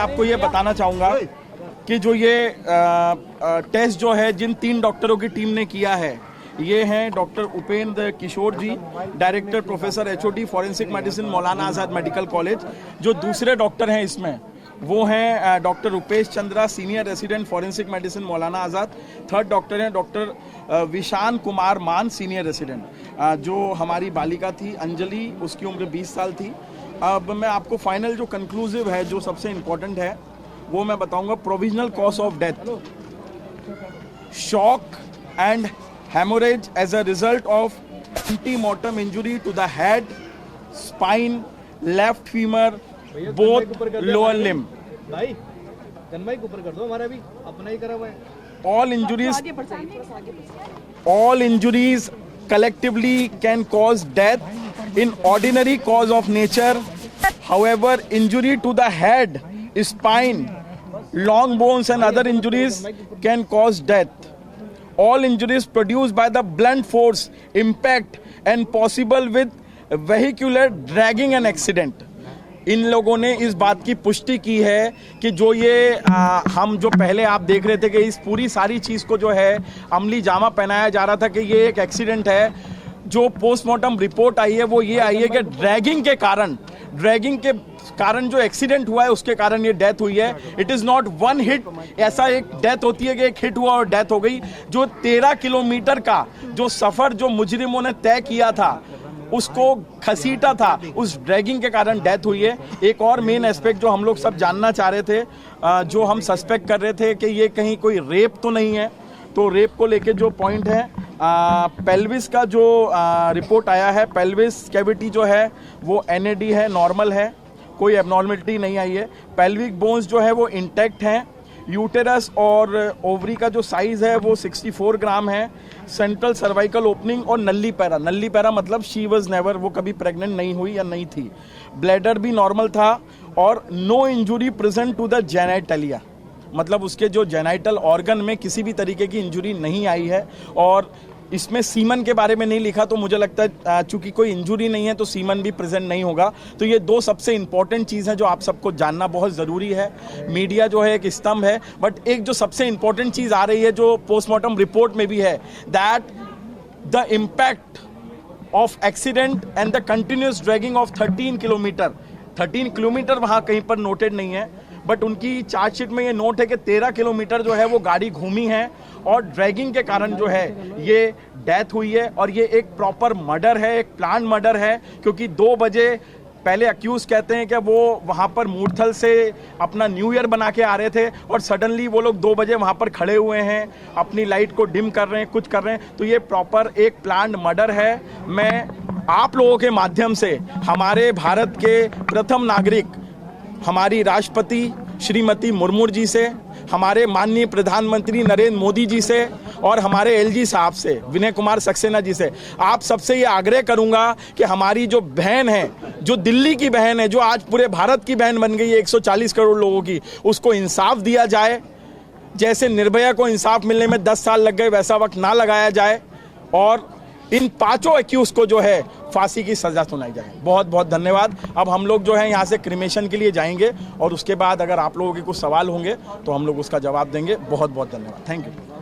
आपको ये बताना चाहूँगा कि जो ये टेस्ट जो है जिन 3 डॉक्टरों की टीम ने किया है, ये हैं doctor Upendra Kishore ji, director professor HOD forensic medicine Maulana Azad medical college. जो दूसरे डॉक्टर हैं इसमें वो हैं doctor Rupesh Chandra, senior resident forensic medicine Maulana आज़ाद। थर्ड डॉक्टर हैं डॉक्टर विशान कुमार मान, सीनियर रेसिडेंट। जो हमारी बालिका थी अंजलि, उसकी उम्र 20 साल थी। अब मैं आपको फाइनल जो कंक्लूसिव है, जो सबसे इम्पोर्टेंट है, वो मैं बताऊंगा। Provisional cause of death shock and hemorrhage as a result of antemortem injury to the head, spine, left femur, both lower limb. भाई जन्माई ऊपर कर दो, हमारा भी अपना ही करा हुआ है। All injuries collectively can cause death in ordinary cause of nature. However, injury to the head, spine, long bones and other injuries can cause death. All injuries produced by the blunt force, impact and possible with vehicular dragging and accident. इन लोगों ने इस बात की पुष्टि की है कि जो ये हम जो पहले आप देख रहे थे कि इस पूरी सारी चीज़ को जो है अमली जामा पहनाया जा रहा था कि ये एक एक्सीडेंट है। जो पोस्टमार्टम रिपोर्ट आई है वो ये आई है कि ड्रैगिंग के कारण जो एक्सीडेंट हुआ है उसके कारण ये डेथ हुई है। It is not one hit. ऐसा एक डेथ होती है कि एक हिट हुआ और डेथ हो गई। जो 13 किलोमीटर का जो सफ़र जो मुजरिमों ने तय किया था, उसको घसीटा था, उस ड्रैगिंग के कारण डेथ हुई है। एक और मेन एस्पेक्ट जो हम लोग सब जानना चाह रहे थे, जो हम सस्पेक्ट कर रहे थे कि ये कहीं कोई रेप तो नहीं है, तो रेप को लेके जो पॉइंट है, पेल्विस का जो रिपोर्ट आया है, पेल्विस कैविटी जो है वो NAD है, नॉर्मल है, कोई एबनॉर्मलिटी नहीं आई है। पेल्विक बोन्स जो है वो इंटैक्ट हैं। यूटेरस और ओवरी का जो साइज़ है वो 64 ग्राम है। सेंट्रल सर्वाइकल ओपनिंग और नल्ली पैरा मतलब शी वॉज नेवर, वो कभी प्रेग्नेंट नहीं हुई या नहीं थी। ब्लैडर भी नॉर्मल था और no injury present to the genitalia, मतलब उसके जो जेनाइटल ऑर्गन में किसी भी तरीके की इंजुरी नहीं आई है। और इसमें सीमन के बारे में नहीं लिखा, तो मुझे लगता है चूंकि कोई इंजुरी नहीं है तो सीमन भी प्रेजेंट नहीं होगा। तो ये 2 सबसे इंपॉर्टेंट चीज़ हैं जो आप सबको जानना बहुत ज़रूरी है। मीडिया जो है एक स्तंभ है, बट एक जो सबसे इंपॉर्टेंट चीज़ आ रही है जो पोस्टमार्टम रिपोर्ट में भी है, that the impact of accident and the continuous dragging of 13 kilometre वहाँ कहीं पर नोटेड नहीं है, बट उनकी चार्जशीट में ये नोट है कि 13 किलोमीटर जो है वो गाड़ी घूमी है और ड्रैगिंग के कारण जो है ये डेथ हुई है। और ये एक प्रॉपर मर्डर है, एक प्लान मर्डर है, क्योंकि 2 बजे पहले अक्यूज कहते हैं कि वो वहाँ पर मूर्थल से अपना न्यू ईयर बना के आ रहे थे और सडनली वो लोग 2 बजे वहाँ पर खड़े हुए हैं, अपनी लाइट को डिम कर रहे हैं, कुछ कर रहे हैं। तो ये प्रॉपर एक प्लान मर्डर है। मैं आप लोगों के माध्यम से हमारे भारत के प्रथम नागरिक, हमारी राष्ट्रपति श्रीमती मुर्मू जी से, हमारे माननीय प्रधानमंत्री नरेंद्र मोदी जी से और हमारे LG साहब से, विनय कुमार सक्सेना जी से, आप सबसे ये आग्रह करूंगा कि हमारी जो बहन है, जो दिल्ली की बहन है, जो आज पूरे भारत की बहन बन गई है 140 करोड़ लोगों की, उसको इंसाफ दिया जाए। जैसे निर्भया को इंसाफ मिलने में 10 साल लग गए, वैसा वक्त ना लगाया जाए और इन 5 एक्यूज को जो है फांसी की सजा सुनाई जाए। बहुत बहुत धन्यवाद। अब हम लोग जो है यहाँ से क्रिमेशन के लिए जाएंगे और उसके बाद अगर आप लोगों के कुछ सवाल होंगे तो हम लोग उसका जवाब देंगे। बहुत बहुत धन्यवाद। Thank you.